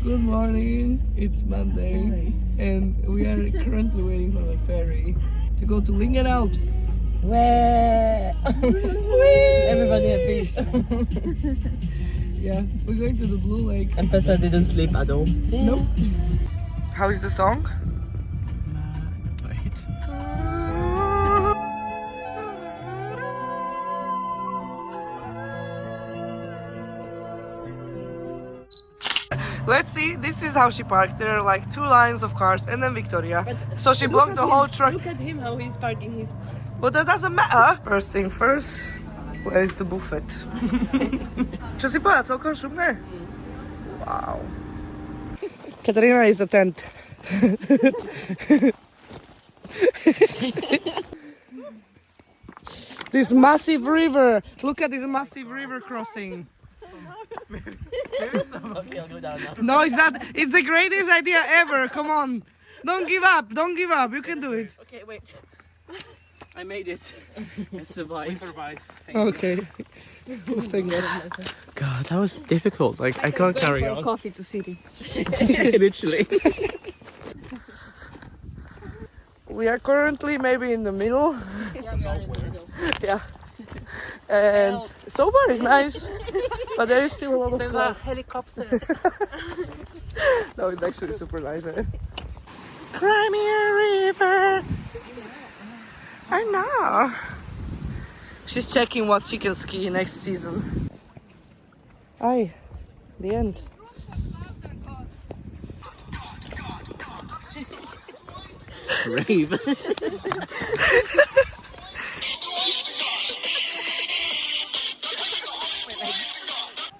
Good morning, it's Monday and we are currently waiting for the ferry to go to Lingen Alps. Everybody happy. Yeah, we're going to the Blue Lake. And Petra didn't sleep at all. Nope. How is the song? Wait. Let's see, this is how she parked. There are like 2 lines of cars and then Victoria. So she blocked the whole truck. Look at him, how he's parking his... But that doesn't matter. First thing first, where is the buffet? Čo si povedal, celkom šupné? Wow. Katarina is a tent. This massive river. Look at this massive river crossing. Okay, I'll go down now. No, it's not. It's the greatest idea ever. Come on. Don't give up. Don't give up. You can do it. Okay, wait. I made it. I survived. Okay. Thank God. God, that was difficult. Like, I can't carry on. Coffee to city. Literally. We are currently maybe in the middle. Yeah, we are in the middle. Yeah. And so far it's nice. But there is still a lot of Send a cloud. helicopter. No, it's actually super nice. Crimea River. I know. She's checking what she can ski next season. Aye, the end. Rave.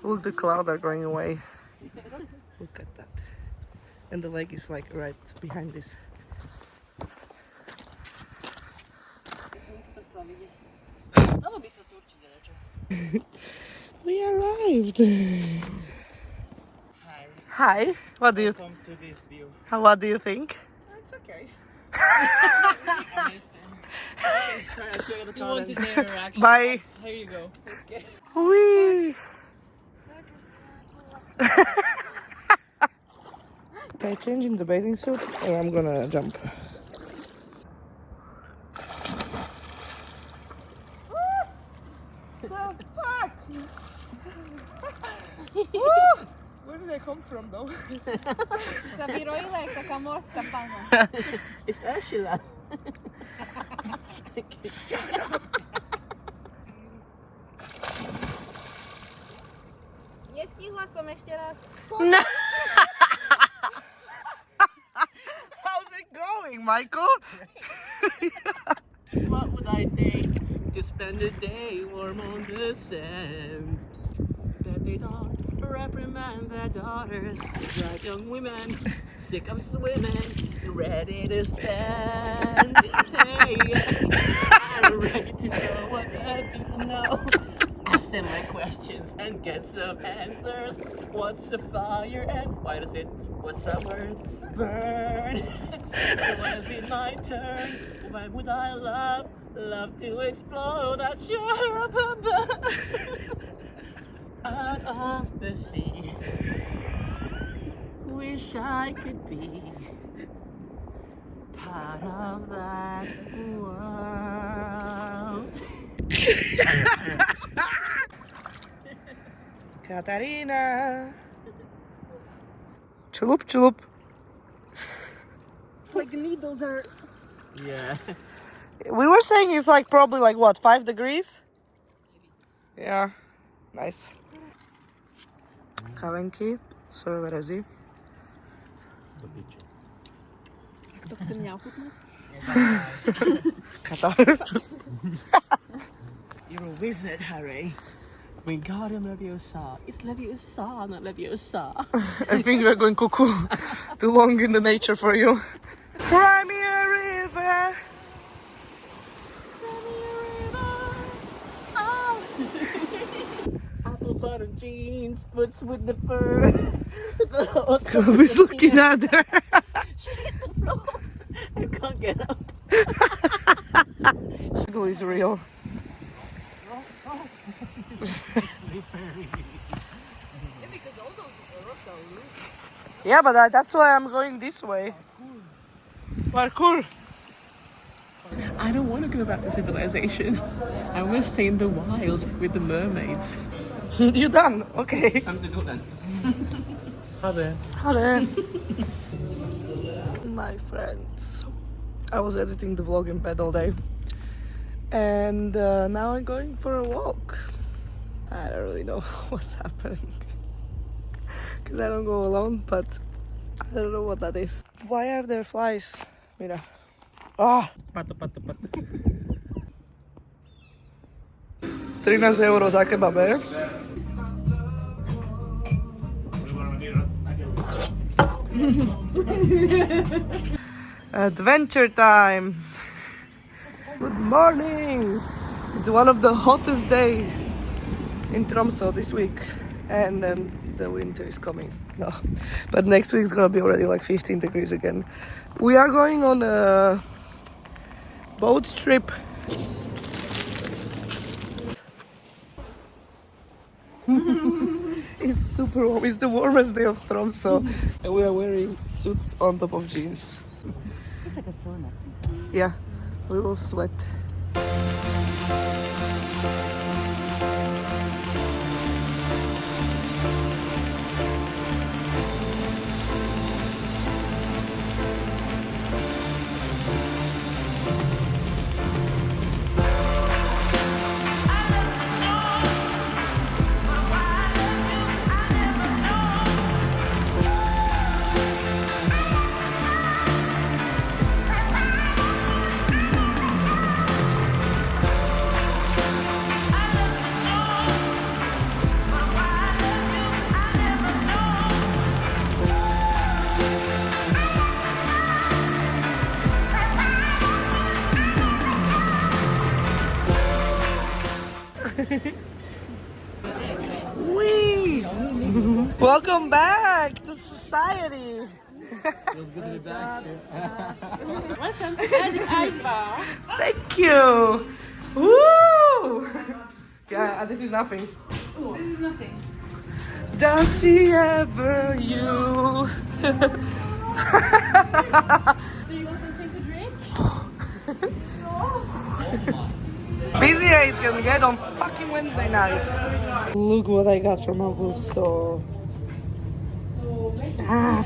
Look, the clouds are going away. Look at that. And the lake is like right behind this. We arrived. Hi. What do you? Come to this view. What do you think? It's okay. I'll show you the You wanted their reaction. Bye. Here you go. Wee. Okay, changing the bathing suit and I'm gonna jump. Where did I come from though? Zawiroila jak taka morska pana. It's Ursula. Nestihla som ešte raz. How's it going, Michael? What would I take to spend a day warm on the sand? That they don't reprimand their daughters, like young women, sick of swimming, ready to stand. Hey, I'm ready to know what the people know. Ask them my questions and get some answers. What's a fire and why does it, what's that word, burn? When is it my turn? When would I love to explode that shore up above? Out of the sea, wish I could be part of that world. Katarina. Chulup, chulup. It's like the needles are... Yeah. We were saying it's like probably like what, 5 degrees? Yeah, nice. Kavenky, sojové rezy. Kto chce mňa ochutnať? Katar. You're a wizard, Harry. Wingardium Leviosa. It's Leviosa, not Leviosa. I think we're going cuckoo. Too long in the nature for you. Crimea River. Apple bottom jeans, boots with the fur. He's looking at her. I can't get up. Struggle is real. Yeah, but that's why I'm going this way. Parkour. I don't want to go back to civilization. I want to stay in the wild with the mermaids. You done? Okay. Time to go then. Hello. My friends. I was editing the vlog in bed all day. And now I'm going for a walk. I don't really know what's happening. Because I don't go alone, but I don't know what that is. Why are there flies? Mira. Ah! Pato, pato, pato. 13 euro za kebabe. Adventure time! Good morning! It's one of the hottest days in Tromsø this week, and then the winter is coming. No, but next week is gonna be already like 15 degrees again. We are going on a boat trip. It's super warm. It's the warmest day of Tromsø, and we are wearing suits on top of jeans. It's like a sauna. Yeah, we will sweat. Whee! Welcome back to society. Welcome to Magic Ice Bar. Thank you. Woo! Yeah, this is nothing. This is nothing. Does she ever you? Do you want something to drink? Busier it can get on fucking Wednesday night. Look what I got from Augusto. Ah.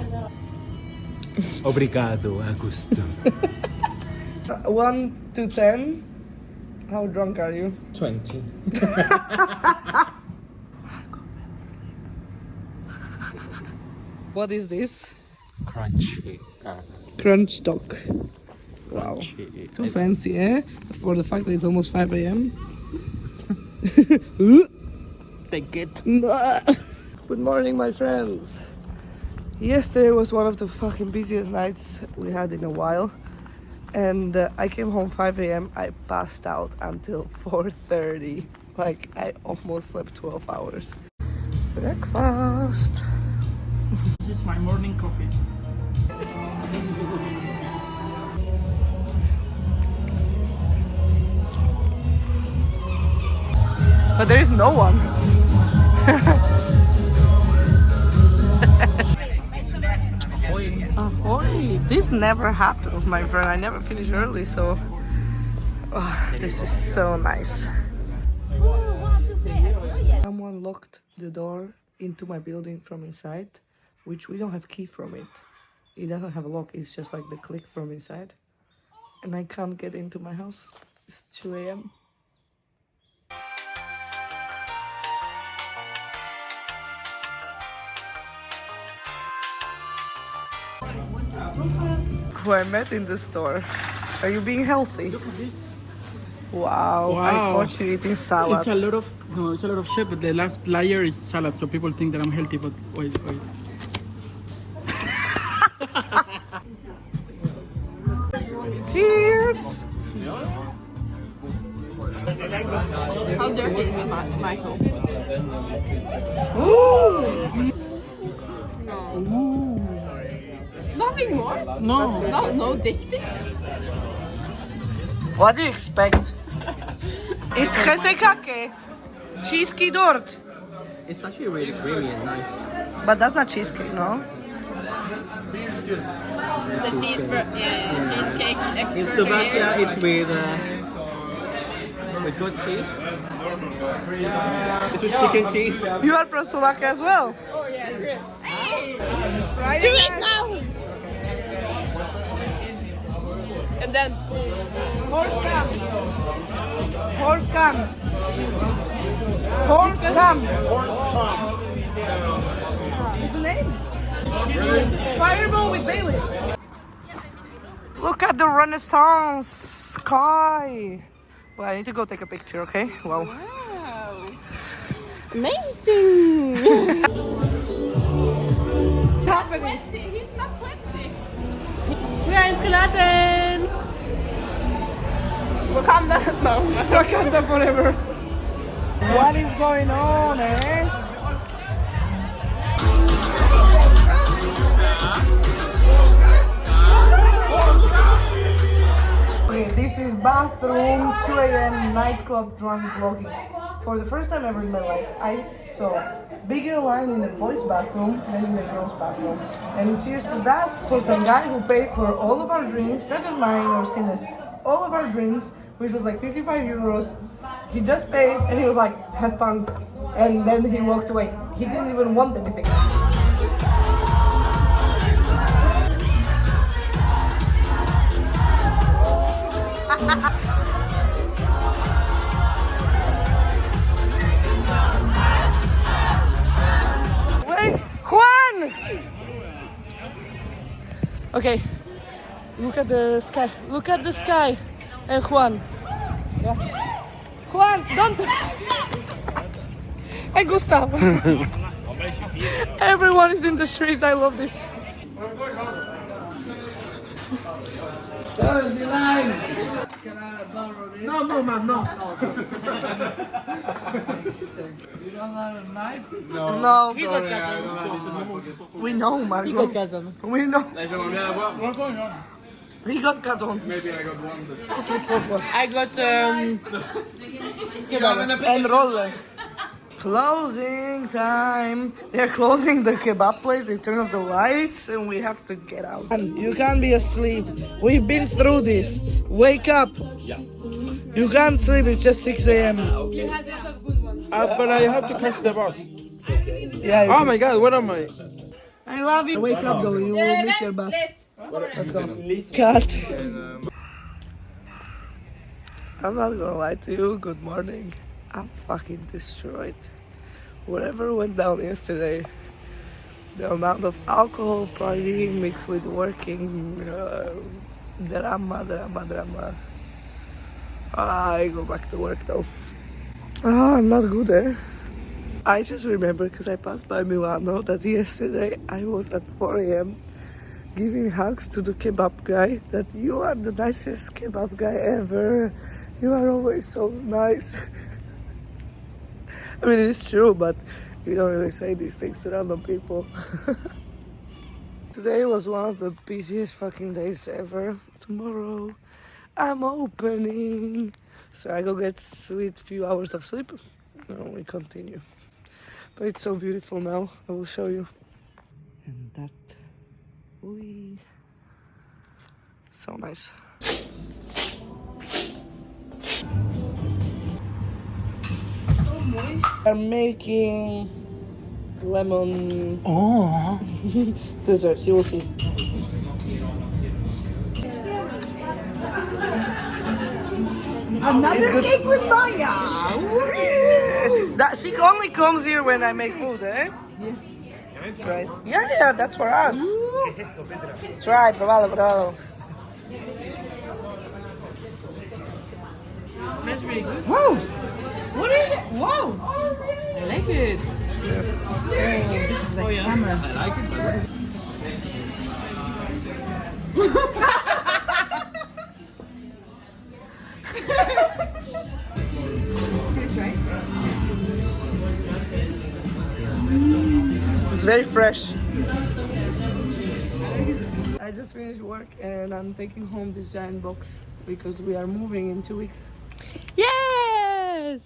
Obrigado, Augusto. 1 to 10. How drunk are you? 20. What is this? Crunchy. Crunch dog. Wow. Crunchy. Too fancy, eh? For the fact that it's almost 5 a.m. Take it. Good morning, my friends. Yesterday was one of the fucking busiest nights we had in a while. And I came home 5 a.m. I passed out until 4:30. Like, I almost slept 12 hours. Breakfast. This is my morning coffee. But there is no one. Ahoy! This never happens, my friend. I never finish early, so this is so nice. Someone locked the door into my building from inside, which we don't have key from it. It doesn't have a lock. It's just like the click from inside, and I can't get into my house. It's 2 a.m. Who I met in the store. Are you being healthy? Wow. I caught you eating salad. It's a lot of shit, but the last layer is salad, so people think that I'm healthy. But wait. Cheers! How dirty is Michael? Nothing more? No. No dick pic? What do you expect? It's cheesecake. Cheesecake dort. It's actually really creamy and nice. But that's not cheesecake, no? The cheesecake expert. In Slovakia, it's with goat cheese. It's with chicken cheese. You are from Slovakia as well? Oh yeah, it's great. Do it now! And then Horse cam. Horse cam. Horse cam. What's the name? Fireball with Baileys. Look at the Renaissance sky. Well, I need to go take a picture, okay? Wow. wow, amazing! Happening. He's not 20. We are in Pilaten! Wakanda. No. Wakanda forever. What is going on, eh? Okay, this is bathroom, 2 a.m. nightclub drunk vlogging. For the first time ever in my life, I saw bigger line in the boys' bathroom than in the girls' bathroom. And cheers to that for some guy who paid for all of our drinks, not just mine or Sinnes, all of our drinks, which was like 55 euros. He just paid and he was like, have fun. And then he walked away. He didn't even want anything. Where's Juan? Okay, look at the sky. Look at the sky. And Juan. Juan, don't. And Gustav. Everyone is in the streets. I love this. No, no, man, no. You don't have a knife? No. We got cousin. We know, We Marco. got cousin. We know. What's going on? He got Kazon. Maybe I got one. I got kebab. And roller. Closing time. They're closing the kebab place. They turn off the lights and we have to get out. And you can't be asleep. We've been through this. Wake up. Yeah. You can't sleep. It's just 6 a.m. But I have to catch the bus. Yeah. Oh my god, what am I? I love you. Wake up though. You will miss your bus. Let's go. Cut. I'm not gonna lie to you. Good morning. I'm fucking destroyed. Whatever went down yesterday, the amount of alcohol partying mixed with working, drama. I go back to work though. I'm not good, eh? I just remember because I passed by Milano that yesterday I was at 4 a.m. giving hugs to the kebab guy. That you are the nicest kebab guy ever. You are always so nice. I mean, it's true, but you don't really say these things to random people. Today was one of the busiest fucking days ever. Tomorrow, I'm opening. So I go get sweet few hours of sleep. And we continue. But it's so beautiful now. I will show you. And that, so nice. We're making lemon desserts. You will see. Another cake with Maya. That she only comes here when I make food, eh? Yes. Try. Yeah, that's for us. Try, provalo. That's really good. Whoa! What is it? Wow! I like it. Oh, this is like summer. I like it, but It's very fresh. I just finished work and I'm taking home this giant box because we are moving in 2 weeks. Yes!